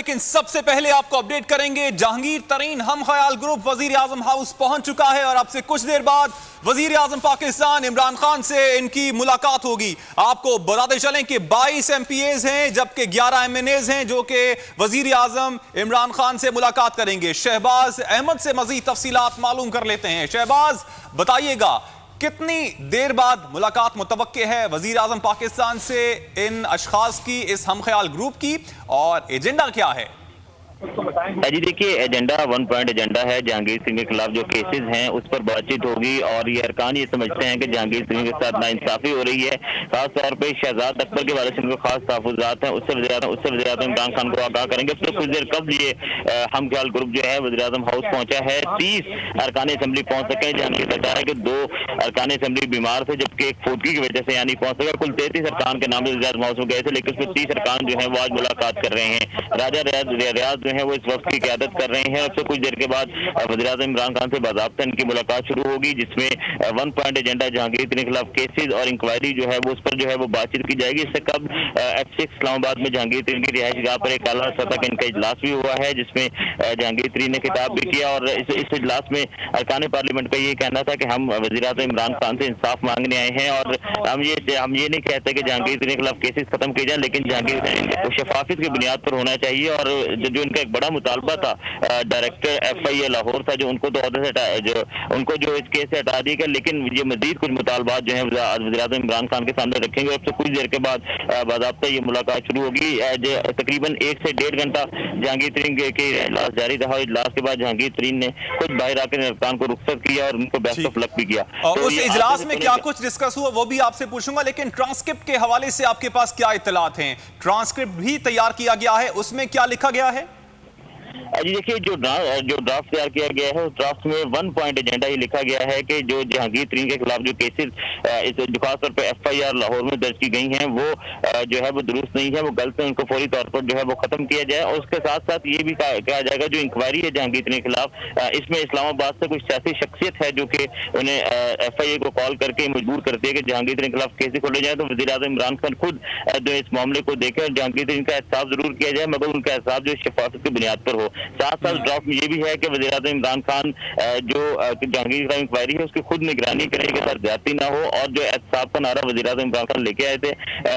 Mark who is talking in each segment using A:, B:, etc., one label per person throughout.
A: لیکن سب سے پہلے آپ کو اپڈیٹ کریں گے جہانگیر ترین ہم خیال گروپ وزیر اعظم ہاؤس پہنچ چکا ہے اور اب سے کچھ دیر بعد وزیر اعظم پاکستان عمران خان سے ان کی ملاقات ہوگی. آپ کو بتاتے چلیں کہ 22 ایم پی ایز ہیں جبکہ 11 ایم این ایز ہیں جو کہ وزیر اعظم عمران خان سے ملاقات کریں گے. شہباز احمد سے مزید تفصیلات معلوم کر لیتے ہیں. شہباز بتائیے گا کتنی دیر بعد ملاقات متوقع ہے وزیر اعظم پاکستان سے ان اشخاص کی, اس ہم خیال گروپ کی, اور ایجنڈا کیا ہے؟
B: جی دیکھیے ایجنڈا 1 پوائنٹ ایجنڈا ہے. جہانگیر سنگھ کے خلاف جو کیسز ہیں اس پر بات چیت ہوگی اور یہ ارکان یہ سمجھتے ہیں کہ جہانگیر سنگھ کے ساتھ ناانصافی ہو رہی ہے. خاص طور پہ شہزاد اکبر کے والد سے ان کو خاص تحفظات ہیں. اس سے وزیر اعظم عمران خان کو آگاہ کریں گے. پھر کچھ دیر قبل یہ ہم خیال گروپ جو ہے وزیر اعظم ہاؤس پہنچا ہے. 30 ارکان اسمبلی پہنچ سکے. جہانگیر سرکار ہے کہ 2 ارکان اسمبلی بیمار تھے جبکہ ایک فوتگی کی وجہ سے یعنی پہنچ سکا. کل 33 ارکان کے نام وزیر اعظم ہاؤس میں گئے تھے لیکن اس میں 30 ارکان جو ہیں وہ آج ملاقات کر رہے ہیں. راجہ ریاض جو ہے وہ اس وقت کی قیادت کر رہے ہیں. اب سے کچھ دیر کے بعد وزیر اعظم عمران خان سے باضابطہ ان کی ملاقات شروع ہوگی جس میں 1 پوائنٹ ایجنڈا جہانگیر کے خلاف کیسز اور انکوائری جو ہے وہ اس پر جو ہے وہ بات چیت کی جائے گی. اس سے قبل F6 اسلام آباد میں جہانگیر ترین کی رہائش گاہ پر ایک اعلیٰ سطح کا ان کا اجلاس بھی ہوا ہے جس میں جہانگیر ترین نے خطاب بھی کیا اور اس اجلاس میں ارکان پارلیمنٹ کا یہ کہنا تھا کہ ہم وزیر اعظم عمران خان سے انصاف مانگنے آئے ہیں اور ہم یہ نہیں کہتے کہ جہانگیر ترین کے خلاف کیسز ختم کیے جائیں لیکن جہانگیر ترین کو شفافیت کی بنیاد پر ہونا چاہیے. اور جو ان کا ایک بڑا مطالبہ تھا ڈائریکٹر FIA لاہور تھا جو ان کو تو عہدے سے ان کو جو اس کیس سے ہٹا دیا گیا لیکن یہ مزید کچھ مطالبات جو ہیں وزیر اعظم عمران خان کے سامنے رکھیں گے. اب سے کچھ دیر کے بعد باضابطہ یہ ملاقات شروع ہوگی. تقریباً 1 سے 1.5 گھنٹہ جہانگیر ترین کے اجلاس جاری رہا. اجلاس کے بعد جہانگیر ترین نے خود باہر آ کر ارکان کو رخصت کیا اور ان کو بیسٹ آف لک بھی کیا.
A: اور اس اجلاس میں کیا کچھ ڈسکس ہوا وہ بھی آپ سے پوچھوں گا لیکن ٹرانسکرپٹ کے حوالے سے آپ کے پاس کیا اطلاعات ہیں؟ ٹرانسکرپٹ بھی تیار کیا گیا ہے, اس میں کیا لکھا گیا ہے؟
B: جی دیکھیے جو ڈرافٹ تیار کیا گیا ہے اس ڈرافٹ میں 1 پوائنٹ ایجنڈا یہ لکھا گیا ہے کہ جو جہانگیر ترین کے خلاف جو کیسز جو خاص طور پہ FIR لاہور میں درج کی گئی ہیں وہ جو ہے وہ درست نہیں ہے, وہ غلط ہے, ان کو فوری طور پر جو ہے وہ ختم کیا جائے. اور اس کے ساتھ ساتھ یہ بھی کہا جائے گا جو انکوائری ہے جہانگیر ترین کے خلاف اس میں اسلام آباد سے کچھ سیاسی شخصیت ہے جو کہ انہیں FIA کو کال کر کے مجبور کرتی ہے کہ جہانگیر ترین کے خلاف کیسز کھولے جائیں. تو وزیر اعظم عمران خان خود جو اس معاملے کو دیکھیں اور جہانگیر ترین کا احتساب ضرور کیا جائے مگر ان کا احتساب جو شفافیت کی بنیاد پر ہو. ساتھ ساتھ ڈرافٹ میں یہ بھی ہے کہ وزیر اعظم عمران خان جو جہانگیر کی انکوائری ہے اس کی خود نگرانی کرے کہ سر زیادتی نہ ہو اور جو احتساب کا نعرہ وزیر اعظم عمران خان لے کے آئے تھے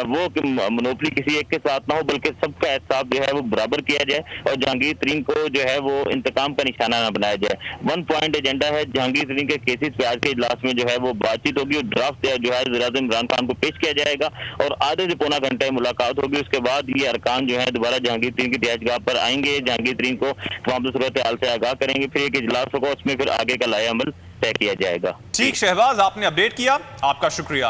B: وہ منوپلی کسی ایک کے ساتھ نہ ہو بلکہ سب کا احتساب جو ہے وہ برابر کیا جائے اور جہانگیر ترین کو جو ہے وہ انتقام کا نشانہ نہ بنایا جائے. 1 پوائنٹ ایجنڈا ہے جہانگیر ترین کے کیسز پہ آج کے اجلاس میں جو ہے وہ بات چیت ہوگی اور ڈرافٹ جو ہے وزیر اعظم عمران خان کو پیش کیا جائے گا اور آدھے سے پونا گھنٹے ملاقات ہوگی. اس کے بعد یہ ارکان جو ہے دوبارہ جہانگیر ترین کی رہائش گاہ پر آئیں گے, جہانگیر ترین کو تمام صورتحال سے آگاہ کریں گے, پھر ایک اجلاس ہوگا اس میں پھر آگے کا لائحہ عمل طے کیا جائے گا.
A: ٹھیک شہباز, آپ نے اپڈیٹ کیا, آپ کا شکریہ.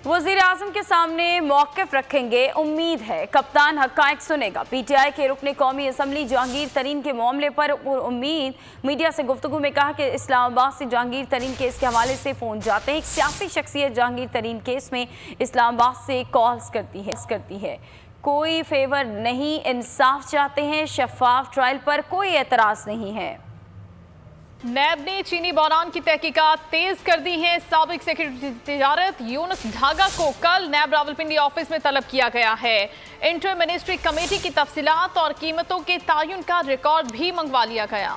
C: وزیر اعظم کے سامنے موقف رکھیں گے, امید ہے کپتان حقائق سنے گا. PTI کے رکن قومی اسمبلی جہانگیر ترین کے معاملے پر امید میڈیا سے گفتگو میں کہا کہ اسلام آباد سے جہانگیر ترین کیس کے حوالے سے فون جاتے ہیں. ایک سیاسی شخصیت جہانگیر ترین کیس میں اسلام آباد سے کالز کرتی ہے. کوئی فیور نہیں, انصاف چاہتے ہیں, شفاف ٹرائل پر کوئی اعتراض نہیں ہے.
D: نیب نے چینی بحران کی تحقیقات تیز کر دی ہیں. سابق سیکرٹری تجارت یونس ڈھاگا کو کل نیب راولپنڈی آفس میں طلب کیا گیا ہے. انٹر منسٹری کمیٹی کی تفصیلات اور قیمتوں کے تعین کا ریکارڈ بھی منگوا لیا گیا.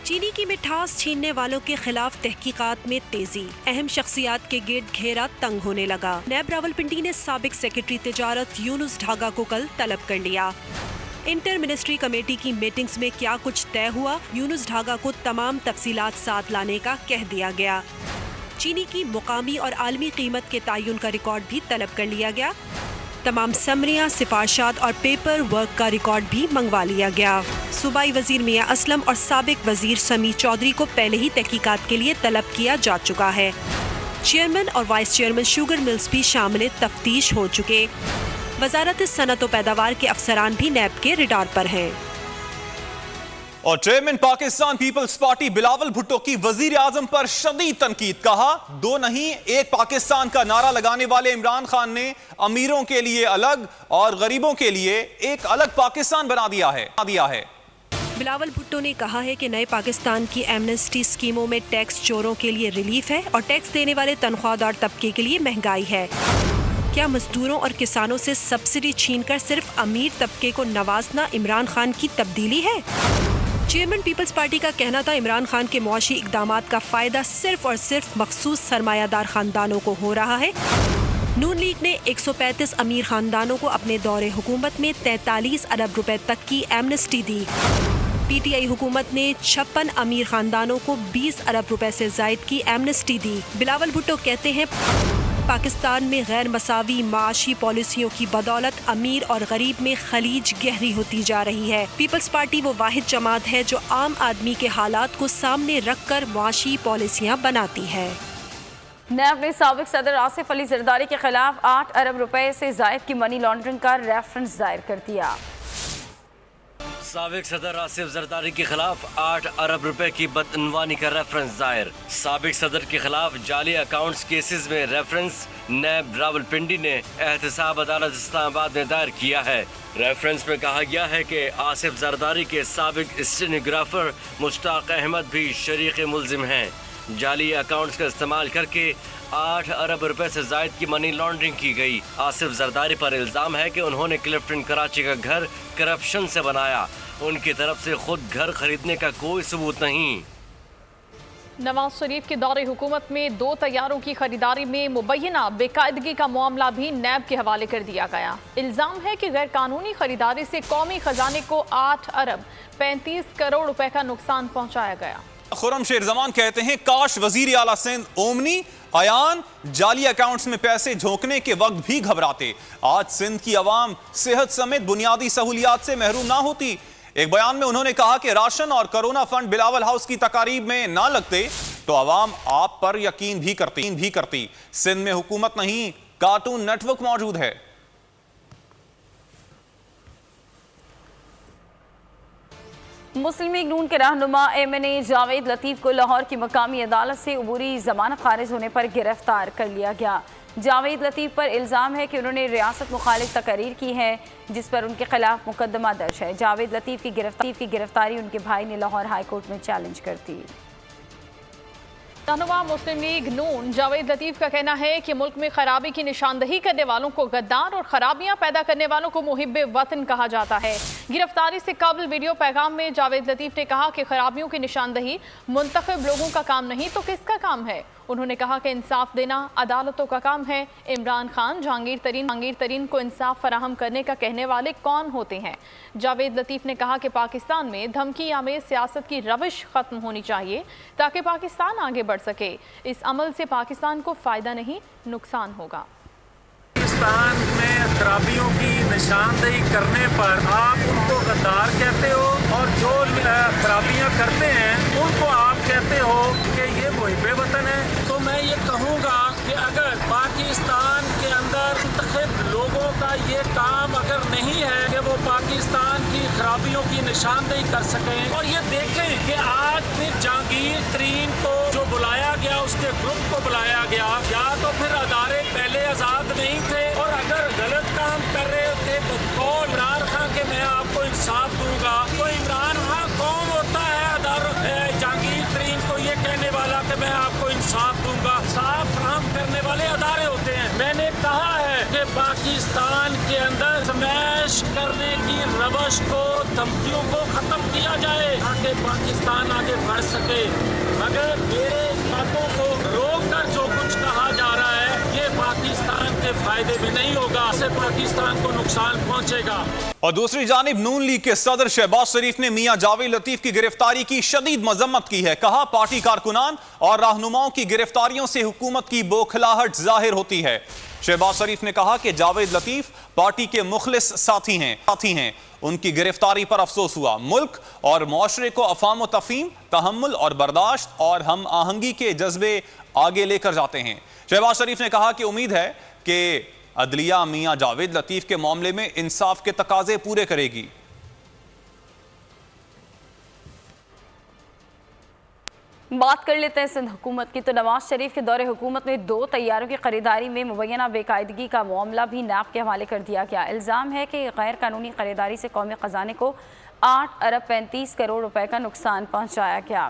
E: چینی کی مٹھاس چھیننے والوں کے خلاف تحقیقات میں تیزی, اہم شخصیات کے گرد گھیرا تنگ ہونے لگا. نیب راولپنڈی نے سابق سیکرٹری تجارت یونس ڈھاگا کو کل طلب کر لیا. انٹر منسٹری کمیٹی کی میٹنگز میں کیا کچھ طے ہوا, یونس ڈھاگا کو تمام تفصیلات ساتھ لانے کا کہہ دیا گیا. چینی کی مقامی اور عالمی قیمت کے تعین کا ریکارڈ بھی طلب کر لیا گیا. تمام سمریاں, سفارشات اور پیپر ورک کا ریکارڈ بھی منگوا لیا گیا. صوبائی وزیر میاں اسلم اور سابق وزیر سمیع چودھری کو پہلے ہی تحقیقات کے لیے طلب کیا جا چکا ہے. چیئرمین اور وائس چیئرمین شوگر ملز بھی شامل تفتیش ہو چکے. وزارت صنعت و پیداوار کے افسران بھی نیب کے ریڈار پر ہیں.
A: اور چیئرمین پاکستان پیپلز پارٹی بلاول بھٹو کی وزیر اعظم پر شدید تنقید. کہا 2 نہیں 1 پاکستان کا نعرہ لگانے والے عمران خان نے امیروں کے لیے الگ اور غریبوں کے لیے ایک الگ پاکستان بنا دیا ہے.
E: بلاول بھٹو نے کہا ہے کہ نئے پاکستان کی ایمنسٹی اسکیموں میں ٹیکس چوروں کے لیے ریلیف ہے اور ٹیکس دینے والے تنخواہ دار طبقے کے لیے مہنگائی ہے. کیا مزدوروں اور کسانوں سے سبسڈی چھین کر صرف امیر طبقے کو نوازنا عمران خان کی تبدیلی ہے؟ چیئرمین پیپلز پارٹی کا کہنا تھا عمران خان کے معاشی اقدامات کا فائدہ صرف اور صرف مخصوص سرمایہ دار خاندانوں کو ہو رہا ہے۔ نون لیگ نے 135 امیر خاندانوں کو اپنے دور حکومت میں 43 ارب روپے تک کی Amnesty the. P T I حکومت نے 56 امیر خاندانوں کو 20 ارب روپے سے زائد کی ایمنسٹی دی۔ بلاول بھٹو کہتے ہیں پاکستان میں غیر مساوی معاشی پالیسیوں کی بدولت امیر اور غریب میں خلیج گہری ہوتی جا رہی ہے۔ پیپلز پارٹی وہ واحد جماعت ہے جو عام آدمی کے حالات کو سامنے رکھ کر معاشی پالیسیاں بناتی ہے۔
C: نیب نے سابق صدر آصف علی زرداری کے خلاف 8 ارب روپے سے زائد کی منی لانڈرنگ کا ریفرنس دائر کر دیا۔
F: سابق صدر آصف زرداری کے خلاف 8 ارب روپے کی بدعنوانی کا ریفرنس دائر۔ سابق صدر کے خلاف جعلی اکاؤنٹس کیسز میں ریفرنس نیب راولپنڈی نے احتساب عدالت اسلام آباد میں دائر کیا ہے۔ ریفرنس میں کہا گیا ہے کہ آصف زرداری کے سابق اسٹینوگرافر مشتاق احمد بھی شریک ملزم ہیں۔ جعلی اکاؤنٹس کا استعمال کر کے 8 ارب روپے سے زائد کی منی لانڈرنگ کی گئی۔ آصف زرداری پر الزام ہے کہ انہوں نے کلفٹن کراچی کا گھر کرپشن سے بنایا۔ ان کی طرف سے خود گھر خریدنے کا کوئی ثبوت نہیں۔
D: نواز شریف کے دور حکومت میں 2 طیاروں کی خریداری میں مبینہ بے قاعدگی کا معاملہ بھی نیب کے حوالے کر دیا گیا۔ الزام ہے کہ غیر قانونی خریداری سے قومی خزانے کو 8 ارب 35 کروڑ روپے کا نقصان پہنچایا گیا۔
A: خرم شیر زمان کہتے ہیں کاش وزیر اعلیٰ سندھ اومنی ایان جعلی اکاؤنٹس میں پیسے جھونکنے کے وقت بھی گھبراتے، آج سندھ کی عوام صحت سمیت بنیادی سہولیات سے محروم نہ ہوتی۔ ایک بیان میں انہوں نے کہا کہ راشن اور کرونا فنڈ بلاول ہاؤس کی تقاریب میں نہ لگتے تو عوام آپ پر یقین بھی کرتی۔ سندھ میں حکومت نہیں، کارٹون نیٹ ورک موجود ہے۔
C: مسلم لیگ نون کے رہنما MNA جاوید لطیف کو لاہور کی مقامی عدالت سے عبوری ضمانت خارج ہونے پر گرفتار کر لیا گیا۔ جاوید لطیف پر الزام ہے کہ انہوں نے ریاست مخالف تقاریر کی ہے جس پر ان کے خلاف مقدمہ درج ہے۔ جاوید لطیف کی گرفتاری ان کے بھائی نے لاہور ہائی کورٹ میں چیلنج کر دی۔
D: رہنما مسلم لیگ نون جاوید لطیف کا کہنا ہے کہ ملک میں خرابی کی نشاندہی کرنے والوں کو غدار اور خرابیاں پیدا کرنے والوں کو محب وطن کہا جاتا ہے۔ گرفتاری سے قبل ویڈیو پیغام میں جاوید لطیف نے کہا کہ خرابیوں کی نشاندہی منتخب لوگوں کا کام نہیں تو کس کا کام ہے؟ انہوں نے کہا کہ انصاف دینا عدالتوں کا کام ہے۔ عمران خان جہانگیر ترین کو انصاف فراہم کرنے کا کہنے والے کون ہوتے ہیں؟ جاوید لطیف نے کہا کہ پاکستان میں دھمکی آمیز سیاست کی روش ختم ہونی چاہیے تاکہ پاکستان آگے بڑھ سکے۔ اس عمل سے پاکستان کو فائدہ نہیں نقصان ہوگا۔
G: پاکستان میں خرابیوں کی نشاندہی کرنے پر آپ ان کو غدار کہتے ہو اور جو خرابیاں کرتے ہیں ان کو آپ کہتے ہو کہ یہ محب وطن ہے۔ تو میں یہ کہوں گا کہ اگر پاکستان کے اندر منتخب لوگوں کا یہ کام اگر نہیں ہے کہ وہ پاکستان کی خرابیوں کی نشاندہی کر سکیں اور یہ دیکھیں کہ آج پھر جہانگیر ترین کو جو بلایا گیا اس کے گروپ کو بلایا گیا، یا تو پھر ادارے پہلے آزاد نہیں تھے اور اگر غلط کام کر رہے تھے تو کون عمران خان کے میں آپ کو انصاف دوں گا، تو عمران خان کون ہوتا ہے جہانگیر ترین کو یہ کہنے والا کہ میں آپ کو انصاف دوں گا؟ انصاف فراہم کرنے والے ادارے ہوتے ہیں۔ میں نے کہا ہے کہ پاکستان کے اندر سمیش کرنے کی روش کو دھمکیوں کو ختم کیا جائے تاکہ پاکستان آگے بڑھ سکے، مگر میرے باتوں کو روک کر جو کچھ کہا جا رہا ہے یہ پاکستان کے فائدے میں نہیں ہوگا، اس سے پاکستان کو نقصان پہنچے گا۔
A: اور دوسری جانب نون لیگ کے صدر شہباز شریف نے میاں جاوید لطیف کی گرفتاری کی شدید مذمت کی ہے۔ کہا پارٹی کارکنان اور رہنماؤں کی گرفتاریوں سے حکومت کی بوکھلاہٹ ظاہر ہوتی ہے۔ شہباز شریف نے کہا کہ جاوید لطیف پارٹی کے مخلص ساتھی ہیں، ان کی گرفتاری پر افسوس ہوا۔ ملک اور معاشرے کو افہام و تفہیم، تحمل اور برداشت اور ہم آہنگی کے جذبے آگے لے کر جاتے ہیں۔ شہباز شریف نے کہا کہ امید ہے کہ عدلیہ میاں جاوید لطیف کے معاملے میں انصاف کے تقاضے پورے کرے گی۔
C: بات کر لیتے ہیں سندھ حکومت کی، تو نواز شریف کے دور حکومت میں 2 طیاروں کی خریداری میں مبینہ بے قاعدگی کا معاملہ بھی نیب کے حوالے کر دیا گیا۔ الزام ہے کہ غیر قانونی خریداری سے قومی خزانے کو 8 ارب 35 کروڑ روپے کا نقصان پہنچایا گیا۔